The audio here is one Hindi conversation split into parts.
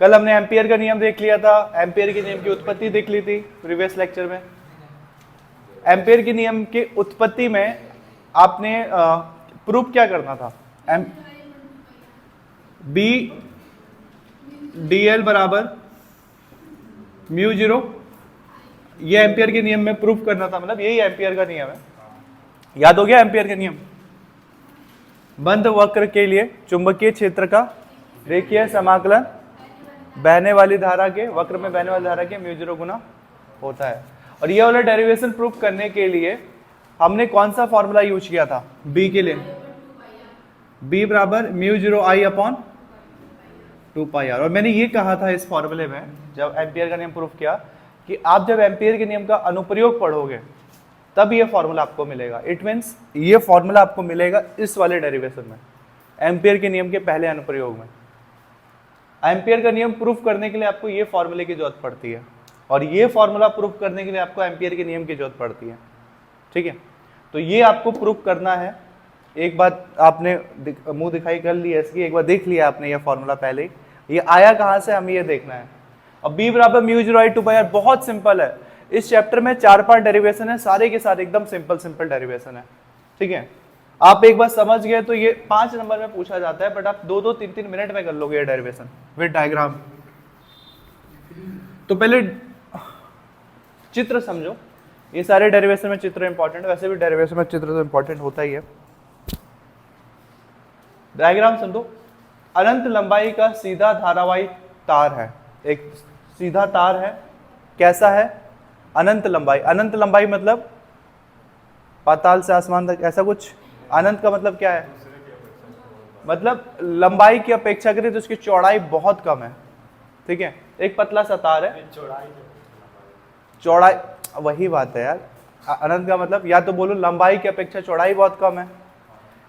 कल हमने एम्पियर का नियम देख लिया था, एम्पियर के नियम की उत्पत्ति देख ली थी प्रीवियस लेक्चर में। एम्पियर के नियम की उत्पत्ति में आपने प्रूफ क्या करना था, बी डी एल बराबर म्यू जीरो, ये एम्पियर के नियम में प्रूफ करना था, मतलब यही एम्पियर का नियम है। याद हो गया एम्पियर का नियम? बंद वक्र के लिए चुंबकीय क्षेत्र का रेखीय समाकलन बहने वाली धारा के, वक्र में बहने वाली धारा के म्यू जीरो गुना होता है। और ये वाला डेरिवेशन प्रूफ करने के लिए हमने कौन सा फॉर्मूला यूज किया था बी के लिए? बी बराबर mu zero I upon 2 pi R. और मैंने ये कहा था इस फॉर्मूले में जब एम्पियर का नियम प्रूफ किया कि आप जब एम्पियर के नियम का अनुप्रयोग पढ़ोगे तब ये फॉर्मूला आपको मिलेगा। इट मीन्स ये फॉर्मूला आपको मिलेगा इस वाले डेरिवेशन में, एम्पियर के नियम के पहले अनुप्रयोग में। एम्पियर का नियम प्रूफ करने के लिए आपको ये फॉर्मूले की जरूरत पड़ती है, और ये फॉर्मूला प्रूफ करने के लिए आपको एम्पियर के नियम की जरूरत पड़ती है। ठीक है, तो ये आपको प्रूफ करना है। एक बात आपने मुंह दिखाई कर ली है इसकी, एक बार देख लिया आपने ये फॉर्मूला पहले ही, ये आया कहाँ से हमें ये देखना है। अब बी बराबर mu zero I 2 pi R बहुत सिंपल है। इस चैप्टर में 4-5 डेरिवेशन है, सारे के सारे एकदम सिंपल डेरिवेशन है। ठीक है, आप एक बार समझ गए तो ये 5 नंबर में पूछा जाता है, बट आप 2-2, 3-3 मिनट में कर लोगे ये डेरिवेशन विद डायग्राम। तो पहले चित्र समझो, ये सारे डेरिवेशन में चित्र इंपॉर्टेंट है, वैसे भी डेरिवेशन में चित्र तो इंपॉर्टेंट होता ही है। डायग्राम समझो, अनंत लंबाई का सीधा धारावाही तार है, एक सीधा तार है, कैसा है? अनंत लंबाई। अनंत लंबाई मतलब पाताल से आसमान तक, ऐसा कुछ। अनंत का मतलब क्या है? मतलब लंबाई की अपेक्षा करें तो उसकी चौड़ाई बहुत कम है। ठीक है, एक पतला सा तार है, चौड़ाई वही बात है यार। अनंत का मतलब या तो बोलो लंबाई की अपेक्षा चौड़ाई बहुत कम है,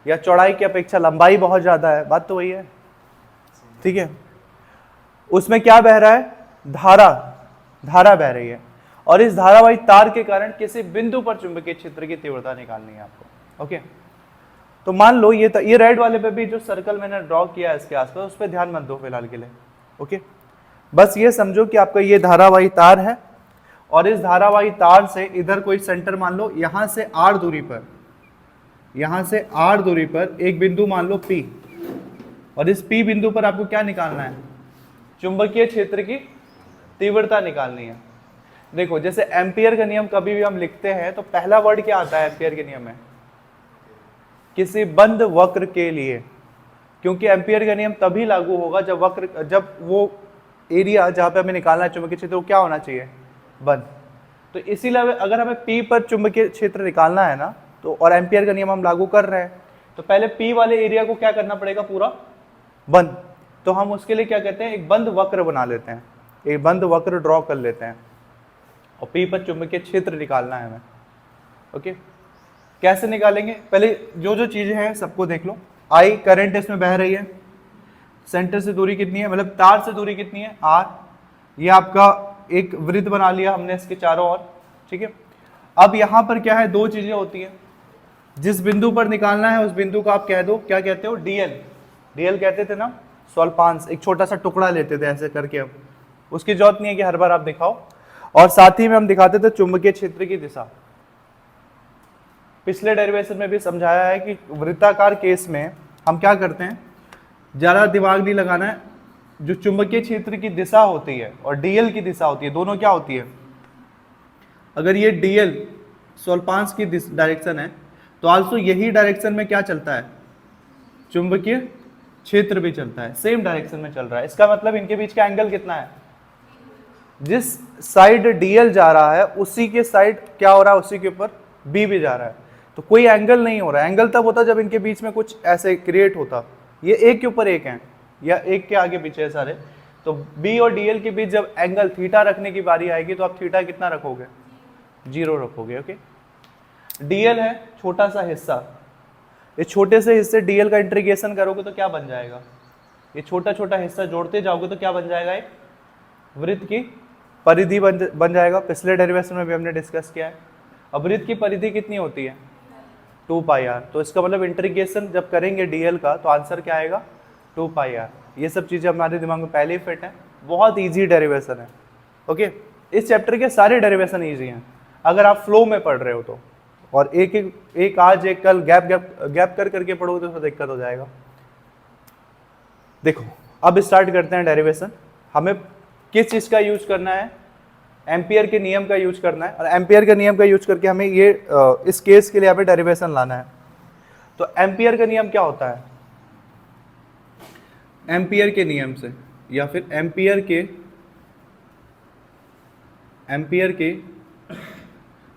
या चौड़ाई की अपेक्षा लंबाई बहुत ज्यादा है, बात तो वही है। ठीक है, उसमें क्या बह रहा है? धारा बह रही है, और इस धारावाही तार के कारण किसी बिंदु पर चुंबकीय क्षेत्र की तीव्रता निकालनी है आपको। ओके, तो मान लो ये रेड वाले पे भी जो सर्कल मैंने ड्रॉ किया है इसके आसपास, उस पर ध्यान मत दो फिलहाल के लिए। ओके, बस ये समझो कि आपका ये धारावाही तार है, और इस धारावाही तार से इधर कोई सेंटर मान लो, यहां से r दूरी पर, यहां से r दूरी पर एक बिंदु मान लो P, और इस P बिंदु पर आपको क्या निकालना है? चुंबकीय क्षेत्र की तीव्रता निकालनी है। देखो, जैसे एम्पियर का नियम कभी भी हम लिखते हैं तो पहला वर्ड क्या आता है एम्पियर के नियम में? किसी बंद वक्र के लिए, क्योंकि एम्पियर का नियम तभी लागू होगा जब वो एरिया जहां पे हमें निकालना है चुंबकीय क्षेत्र, वो क्या होना चाहिए? बंद। तो इसीलिए अगर हमें P पर चुंबकीय क्षेत्र निकालना है ना, तो और एम्पियर का नियम हम लागू कर रहे हैं, तो पहले P वाले एरिया को क्या करना पड़ेगा? पूरा बंद। तो हम उसके लिए क्या कहते हैं? एक बंद वक्र बना लेते हैं, एक बंद वक्र ड्रॉ कर लेते हैं, और P पर चुंबकीय क्षेत्र निकालना है हमें। ओके, कैसे निकालेंगे? पहले जो चीजें हैं सबको देख लो। I करंट इसमें बह रही है, सेंटर से दूरी कितनी है, मतलब तार से दूरी कितनी है? R। ये आपका एक वृत्त बना लिया हमने इसके चारों ओर। ठीक है, अब यहां पर क्या है? 2 चीजें होती हैं। जिस बिंदु पर निकालना है उस बिंदु को आप कह दो, क्या कहते हो? DL कहते थे ना, स्वल्पांश, एक छोटा सा टुकड़ा लेते थे ऐसे करके। अब उसकी जरूरत नहीं है कि हर बार आप दिखाओ। और साथ ही में हम दिखाते थे चुंबकीय क्षेत्र की दिशा। पिछले डेरिवेशन में भी समझाया है कि वृत्ताकार केस में हम क्या करते हैं, ज्यादा दिमाग नहीं लगाना है। जो चुंबकीय क्षेत्र की दिशा होती है और DL की दिशा होती है, दोनों क्या होती है? अगर ये DL स्वल्पांश की डायरेक्शन है, तो आल्सो यही डायरेक्शन में क्या चलता है? चुंबकीय क्षेत्र भी चलता है, सेम डायरेक्शन में चल रहा है। इसका मतलब इनके बीच का एंगल कितना है? जिस साइड DL जा रहा है उसी के साइड क्या हो रहा है? उसी के ऊपर B भी जा रहा है। तो कोई एंगल नहीं हो रहा है। एंगल तब होता जब इनके बीच में कुछ ऐसे क्रिएट होता। ये एक के ऊपर एक है, या एक के आगे पीछे है सारे। तो B और DL के बीच जब एंगल थीटा रखने की बारी आएगी तो आप थीटा कितना रखोगे? 0 रखोगे। ओके, DL है छोटा सा हिस्सा, इस छोटे से हिस्से DL का इंटीग्रेशन करोगे तो क्या बन जाएगा? ये छोटा छोटा हिस्सा जोड़ते जाओगे तो क्या बन जाएगा? एक वृत्त की परिधि बन जाएगा। पिछले डेरिवेशन में भी हमने डिस्कस किया है। अब वृत्त की परिधि कितनी होती है? 2 पाई आर। तो इसका मतलब इंटीग्रेशन जब करेंगे DL का तो आंसर क्या आएगा? 2 पाई आर। ये सब चीजें हमारे दिमाग में पहले ही फिट है। बहुत इजी डेरिवेशन है। ओके, इस चैप्टर के सारे डेरिवेशन इजी हैं अगर आप फ्लो में पढ़ रहे हो तो, और एक आज एक कल गैप कर करके पढ़ोगे तो दिक्कत हो जाएगा। देखो अब स्टार्ट करते हैं डेरिवेशन। हमें किस चीज का यूज करना है, एम्पियर के नियम का यूज करना है, और एम्पियर के नियम का यूज करके हमें ये इस केस के लिए हमें डेरिवेशन लाना है। तो एम्पियर का नियम क्या होता है, एम्पियर के नियम से या फिर एम्पियर के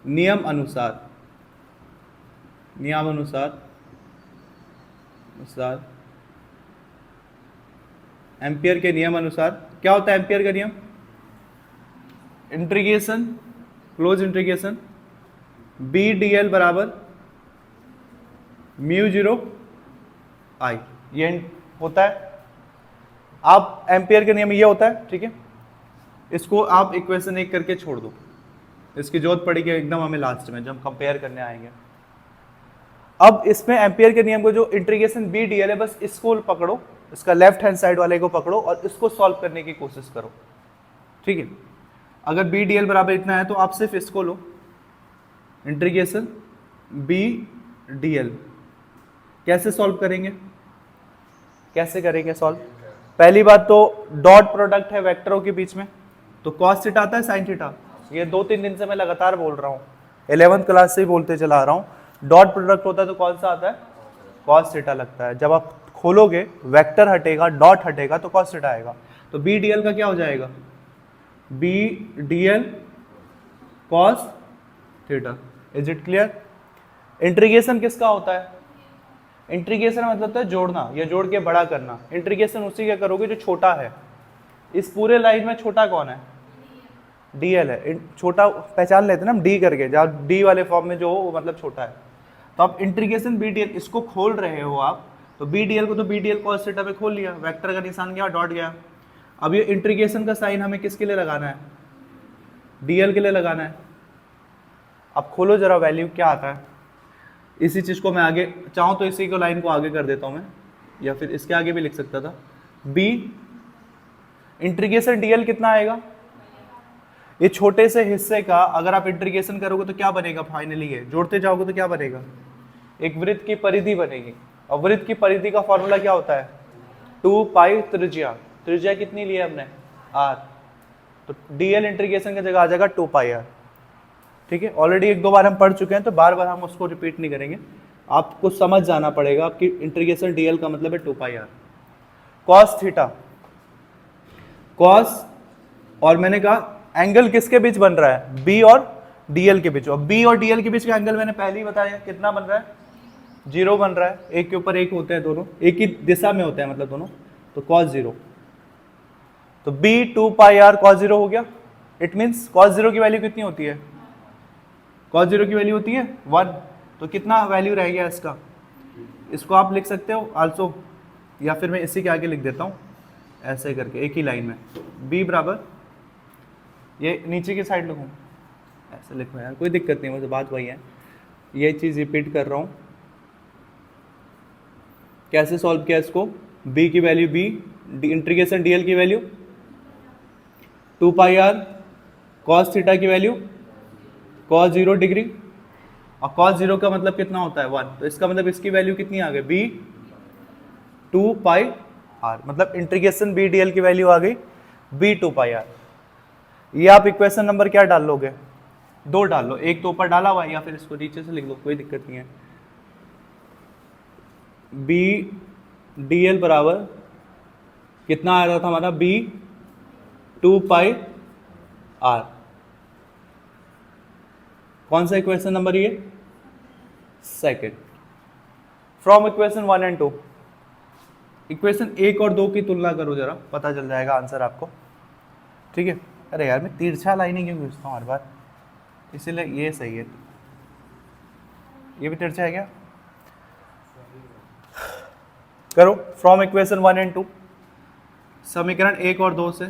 नियम अनुसार एम्पियर के नियम अनुसार क्या होता है एम्पियर का नियम, integration, close integration B D L बराबर म्यू जीरो आई, ये होता है। आप एम्पियर के नियम ये होता है, ठीक है। इसको आप इक्वेशन 1 करके छोड़ दो, इसकी जरूरत पड़ेगी एकदम हमें लास्ट में जब हम कंपेयर करने आएंगे। अब इसमें एम्पियर के नियम को जो इंटीग्रेशन बी डी एल है, बस इसको पकड़ो, इसका लेफ्ट हैंड साइड वाले को पकड़ो और इसको सॉल्व करने की कोशिश करो, ठीक है। अगर बी डी एल बराबर इतना है तो आप सिर्फ इसको लो, इंटीग्रेशन बी डी एल। कैसे सॉल्व करेंगे, कैसे करेंगे सॉल्व? पहली बात तो डॉट प्रोडक्ट है वेक्टरों के बीच में, तो कॉस थीटा आता है साइन थीटा, ये 2-3 दिन से मैं लगातार बोल रहा हूँ, 11th क्लास से ही बोलते चला आ रहा हूँ। डॉट प्रोडक्ट होता है तो कौन सा आता है, कॉस थीटा लगता है। जब आप खोलोगे वेक्टर हटेगा, डॉट हटेगा तो कॉस थीटा आएगा। तो बी डी एल का क्या हो जाएगा, B D L cos theta. Is it clear? Integration किसका होता है, इंटीग्रेशन मतलब होता है जोड़ना या जोड़ के बड़ा करना। इंटीग्रेशन उसी का करोगे जो छोटा है। इस पूरे लाइन में छोटा कौन है, डी एल है। छोटा पहचान लेते हैं ना हम डी करके, जहाँ डी वाले फॉर्म में जो हो वो मतलब छोटा है। तो आप इंटीग्रेशन बी डी एल इसको खोल रहे हो आप, तो बी डी एल को तो B D L cos theta पे खोल लिया, वेक्टर का निशान गया, डॉट गया। अब ये इंटीग्रेशन का साइन हमें किसके लिए लगाना है, डी एल के लिए लगाना है। अब खोलो जरा वैल्यू क्या आता है। इसी चीज को मैं आगे चाहूँ तो इसी को लाइन को आगे कर देता हूँ मैं, या फिर इसके आगे भी लिख सकता था। बी इंटीग्रेशन डी एल कितना आएगा, ये छोटे से हिस्से का अगर आप इंटीग्रेशन करोगे तो क्या बनेगा, फाइनली ये जोड़ते जाओगे तो क्या बनेगा, एक वृत्त की परिधि बनेगी। और वृत्त की परिधि का फॉर्मूला क्या होता है, 2 पाई त्रिज्या। त्रिज्या कितनी ली है हमने, r, तो dl इंटीग्रेशन की जगह आ जाएगा 2 पाई r, ठीक है। ऑलरेडी 1-2 बार हम पढ़ चुके हैं तो बार बार हम उसको रिपीट नहीं करेंगे, आपको समझ जाना पड़ेगा कि इंटीग्रेशन dl का मतलब है 2 पाई r। cos थीटा, cos, और मैंने कहा एंगल किसके बीच बन रहा है, b और dl के बीच। और b और dl के बीच का एंगल मैंने पहले ही बताया कितना बन रहा है, 0 बन रहा है। एक के ऊपर एक होते हैं दोनों, एक ही दिशा में होते हैं मतलब दोनों, तो cos 0। तो b 2 पाई r cos 0 हो गया। इट मीन्स cos 0 की वैल्यू कितनी होती है, cos 0 की वैल्यू होती है 1। तो कितना वैल्यू रह गया इसका, इसको आप लिख सकते हो आल्सो, या फिर मैं इसी के आगे लिख देता हूँ ऐसे करके एक ही लाइन में, b बराबर, ये नीचे की साइड लिखूँ, ऐसे लिखो यार कोई दिक्कत नहीं, मुझे बात वही है, ये चीज़ रिपीट कर रहा हूँ। कैसे सॉल्व किया इसको, b की वैल्यू b, इंटीग्रेशन dl की वैल्यू 2 पाई r, cos थीटा की वैल्यू cos 0 डिग्री, और cos 0 का मतलब कितना होता है 1, तो इसका मतलब इसकी वैल्यू कितनी आ गई, b 2 पाई r, मतलब इंटीग्रेशन b dl की वैल्यू आ गई b 2 पाई r। ये आप इक्वेशन नंबर क्या डाल लोगे, 2 डाल लो, एक तो ऊपर डाला हुआ है या फिर इसको नीचे से लिख लो, कोई दिक्कत नहीं है। b dl बराबर कितना आ रहा था हमारा, b 2 पाई r। कौन सा इक्वेशन नंबर ये, second. From equation 1 and 2, equation 1 और 2 की तुलना करो जरा, पता चल जाएगा आंसर आपको, ठीक है। अरे यार मैं तिरछा लाइनें क्यों खींचता हूँ हर बार, इसीलिए ये सही है। ये भी तिरछा है क्या, करो। फ्रॉम इक्वेशन 1 एंड 2, समीकरण 1 और 2 से,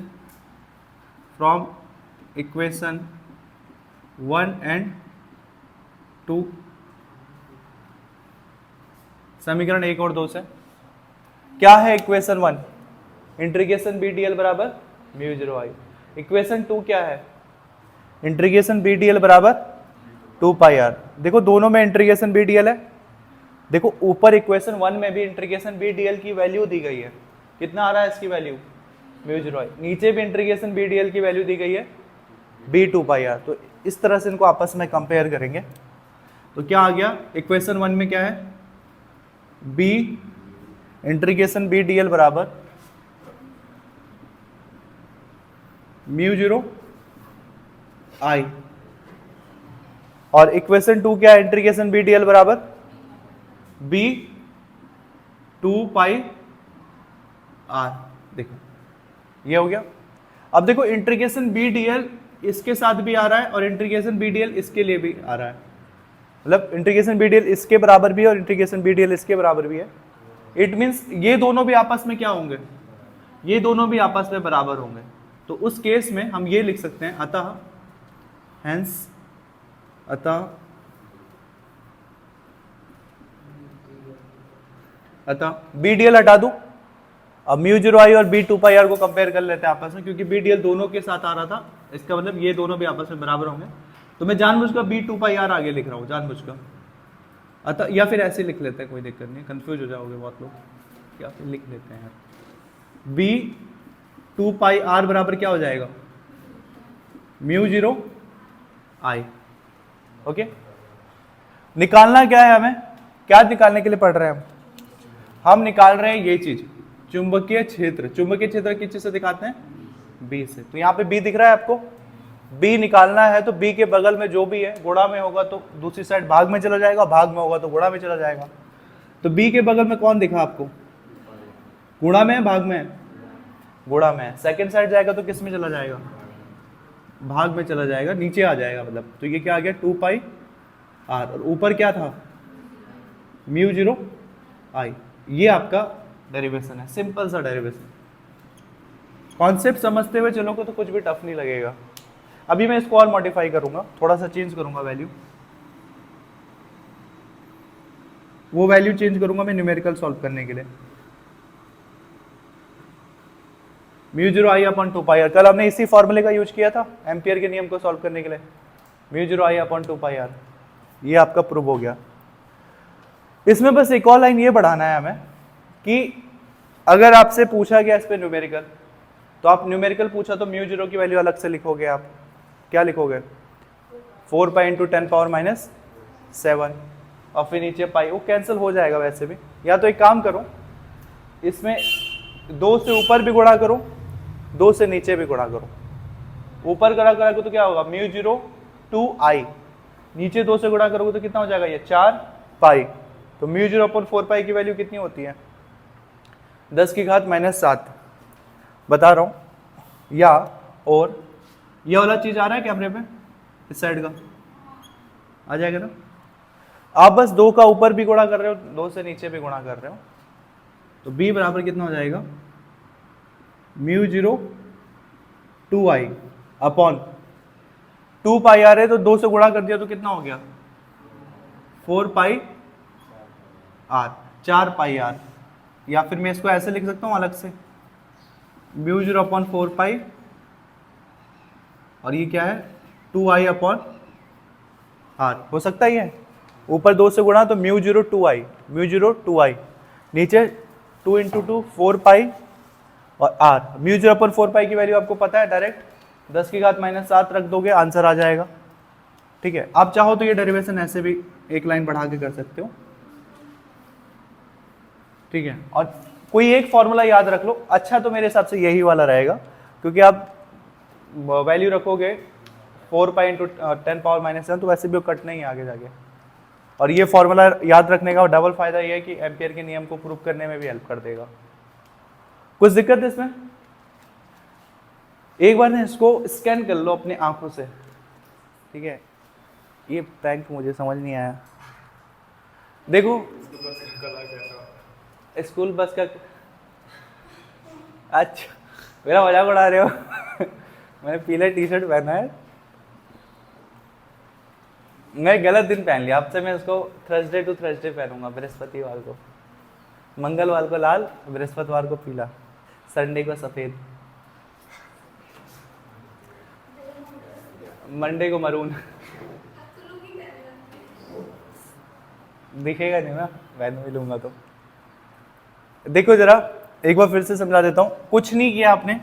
फ्रॉम इक्वेशन 1 एंड 2, समीकरण 1 और 2 से क्या है equation 1, integration B D L बराबर म्यू 0 आई। इक्वेशन 2 क्या है? इंटीग्रेशन बी डी एल बराबर 2 पाई आर। देखो दोनों में इंटीग्रेशन बी डी एल है। देखो ऊपर इक्वेशन 1 में भी इंटीग्रेशन बी डी एल की वैल्यू दी गई है, कितना आ रहा है इसकी वैल्यू? म्यू 0 आई। नीचे भी इंटीग्रेशन बी डी एल की वैल्यू दी गई है बी 2 पाई आर। तो इस तरह से इनको आपस में कंपेयर करेंगे तो क्या आ गया? इक्वेशन 1 में क्या है? B integration B D L बराबर म्यू 0 आई, और इक्वेशन 2 क्या है? इंटीग्रेशन बी डी एल बराबर बी 2 पाई आर। देखो ये हो गया। अब देखो इंटीग्रेशन बी डी एल इसके साथ भी आ रहा है और इंटीग्रेशन बी डी एल इसके लिए भी आ रहा है, मतलब इंटीग्रेशन बी डी एल इसके बराबर भी है और इंटीग्रेशन बी डी एल इसके बराबर भी है। इट मीन्स ये दोनों भी आपस में क्या होंगे? ये दोनों भी आपस में बराबर होंगे। तो उस केस में हम ये लिख सकते हैं अतः हेंस अतः बी डी एल हटा दूं। अब म्यू 0 आई और बी 2 पाई आर को कंपेयर कर लेते हैं आपस में, क्योंकि बी डी एल दोनों के साथ आ रहा था, इसका मतलब ये दोनों भी आपस में बराबर होंगे। तो मैं जानबूझकर बी 2 पाई आर आगे लिख रहा हूँ, जानबूझकर। अतः या फिर ऐसे लिख लेते हैं, कोई दिक्कत नहीं, कंफ्यूज हो जाओगे बहुत लोग, या फिर लिख लेते हैं यार। बी 2 पाई आर बराबर क्या हो जाएगा? म्यू 0 आई। ओके, निकालना क्या है हमें? क्या निकालने के लिए पढ़ रहे हैं हम निकाल रहे हैं ये चीज, चुंबकीय क्षेत्र। चुंबकीय क्षेत्र किस चीज से दिखाते हैं? बी से। तो यहाँ पे बी दिख रहा है आपको, बी निकालना है तो बी के बगल में जो भी है, गुणा में होगा तो दूसरी साइड भाग में चला जाएगा, भाग में होगा तो गुणा में चला जाएगा। तो बी के बगल में कौन दिखा आपको? गुणा में है, भाग में है? गुणा में है। सेकेंड साइड जाएगा तो किस में चला जाएगा? भाग में चला जाएगा, नीचे आ जाएगा मतलब। तो ये क्या आ गया? 2 पाई आर, और ऊपर क्या था? म्यू 0 आई। ये आपका डेरिवेशन है, सिंपल सा डेरिवेशन। कॉन्सेप्ट समझते हुए चलोगे तो कुछ भी टफ नहीं लगेगा। अभी मैं इसको और मॉडिफाई करूंगा, थोड़ा सा चेंज करूंगा वैल्यू, वो वैल्यू चेंज करूंगा मैं न्यूमेरिकल सॉल्व करने के लिए। Mu 0 I upon 2 pi R, कल हमने इसी फॉर्मूले का यूज किया था एम्पियर के नियम को सॉल्व करने के लिए। Mu 0 I upon 2 pi R, ये आपका प्रूव हो गया। इसमें बस एक और लाइन ये बढ़ाना है हमें कि अगर आपसे पूछा गया इस पे न्यूमेरिकल, तो आप न्यूमेरिकल पूछा तो म्यू 0 की वैल्यू अलग से लिखोगे। आप क्या लिखोगे? 4 पाई इंटू 10 पावर माइनस 7, और फिर नीचे पाई, वो कैंसिल हो जाएगा वैसे भी। या तो एक काम करो, इसमें 2 से ऊपर भी गुणा करो, 2 से नीचे भी गुणा करो। ऊपर गुणा करोगे तो क्या होगा? म्यू 0 2 आई, नीचे 2 से गुणा करोगे तो कितना हो जाएगा? ये 4 पाई। तो म्यू 0 अपॉन 4 पाई की वैल्यू कितनी होती है? 10 की घात -7 बता रहा हूं। या और ये वाला चीज आ रहा है कैमरे पे, इस साइड का आ जाएगा ना। आप बस 2 का ऊपर भी गुणा कर रहे हो, 2 से नीचे भी गुणा कर रहे हो, तो b बराबर कितना हो जाएगा? Mu 0 2 I upon 2 pi R है, तो 2 से गुणा कर दिया तो कितना हो गया? 4 पाई आर, 4 पाई आर। या फिर मैं इसको ऐसे लिख सकता हूं अलग से, म्यू 0 अपॉन 4 पाई, और ये क्या है? 2 आई अपॉन आर। हो सकता है ये ऊपर 2 से गुणा तो म्यू 0 2 आई, म्यू 0 2 आई, नीचे 2 इंटू 2 4 पाई और आर। म्यू 0 अपॉन 4 पाई की वैल्यू आपको पता है, डायरेक्ट 10 की घात -7 रख दोगे, आंसर आ जाएगा। ठीक है, आप चाहो तो ये डेरिवेशन ऐसे भी एक लाइन बढ़ा के कर सकते हो। ठीक है, और कोई एक फॉर्मूला याद रख लो। अच्छा तो मेरे हिसाब से यही वाला रहेगा, क्योंकि आप वैल्यू रखोगे 4 पाई इंटू 10 पावर -7, तो वैसे भी वो कटना ही आगे जाके। और ये फॉर्मूला याद रखने का डबल फायदा ये है कि एम्पियर के नियम को प्रूव करने में भी हेल्प कर देगा। कुछ दिक्कत है इसमें? एक बार ना इसको स्कैन कर लो अपनी आंखों से। ठीक है, ये प्रैंक मुझे समझ नहीं आया। देखो स्कूल बस का, अच्छा मेरा मजाक उड़ा रहे हो? मैंने पीला टी शर्ट पहना है, मैं गलत दिन पहन लिया। अब से मैं इसको थर्सडे टू थर्सडे पहनूंगा, बृहस्पतिवार को, मंगलवार को लाल, बृहस्पतिवार को पीला, संडे को सफेद। मंडे को मरून दिखेगा नहीं ना, मैंने भी लूंगा तो। देखो जरा एक बार फिर से समझा देता हूँ। कुछ नहीं किया आपने,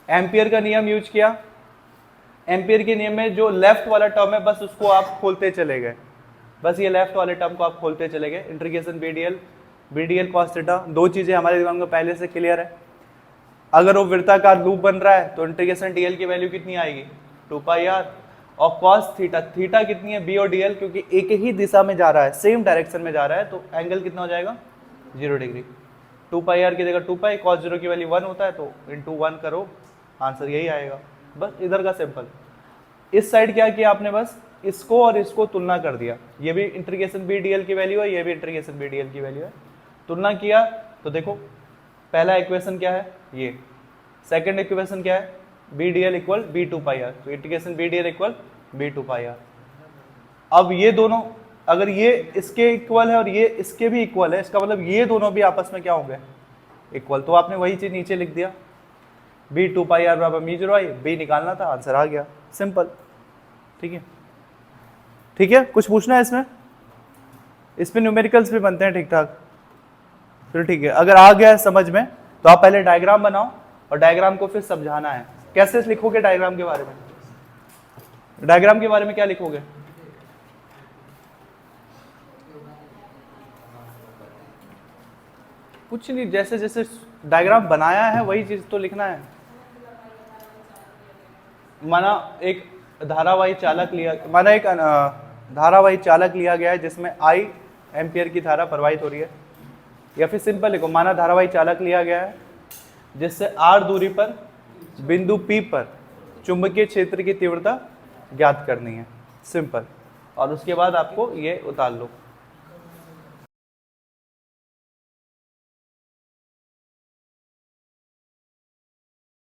एम्पियर का नियम यूज किया। एम्पियर के नियम में जो लेफ्ट वाला टर्म है बस उसको आप खोलते चले गए, बस ये लेफ्ट वाले टर्म को आप खोलते चले गए। Integration B D L cos theta, दो चीजें हमारे दिमाग में पहले से क्लियर है। अगर वो वृत्ताकार लूप बन रहा है तो इंटीग्रेशन डी एल की वैल्यू कितनी आएगी, 2πr। और कॉस थीटा, थीटा कितनी है, बी और डी एल, क्योंकि एक ही दिशा में जा रहा है, सेम डायरेक्शन में जा रहा है, तो एंगल कितना हो जाएगा, 0 डिग्री। 2πr की जगह 2π, cos 0 की वैल्यू 1 होता है तो इंटू 1 करो, आंसर यही आएगा। बस इधर का सिंपल। इस साइड क्या किया आपने, बस इसको और इसको तुलना कर दिया। ये भी इंटीग्रेशन बी डी एल की वैल्यू है, ये भी इंटीग्रेशन बी डी एल की वैल्यू है। तुलना किया तो देखो पहला इक्वेशन क्या है, ये। सेकंड इक्वेशन क्या है, B D L equal B 2πr, तो integration B D L equal B 2πr। अब ये दोनों अगर ये इसके इक्वल है और ये इसके भी इक्वल है, इसका मतलब ये दोनों भी आपस में क्या होंगे, इक्वल। तो आपने वही चीज नीचे लिख दिया, बी 2πr बराबर मी 0 आई, बी निकालना था, आंसर आ गया, सिंपल। ठीक है, ठीक है। कुछ पूछना है इसमें? इसमें न्यूमेरिकल्स भी बनते हैं ठीक ठाक, फिर ठीक है। अगर आ गया है समझ में तो आप पहले डायग्राम बनाओ और डायग्राम को फिर समझाना है। कैसे लिखोगे डायग्राम के बारे में, डायग्राम के बारे में क्या लिखोगे, कुछ नहीं, जैसे जैसे डायग्राम बनाया है वही चीज तो लिखना है। माना एक धारावाही चालक लिया, माना एक धारावाही चालक लिया गया है जिसमें I एम्पियर की धारा प्रवाहित हो रही है, या फिर सिंपल लिखो, माना धारावाही चालक लिया गया है जिससे r दूरी पर बिंदु P पर चुंबकीय क्षेत्र की तीव्रता ज्ञात करनी है, सिंपल। और उसके बाद आपको ये उतार लो।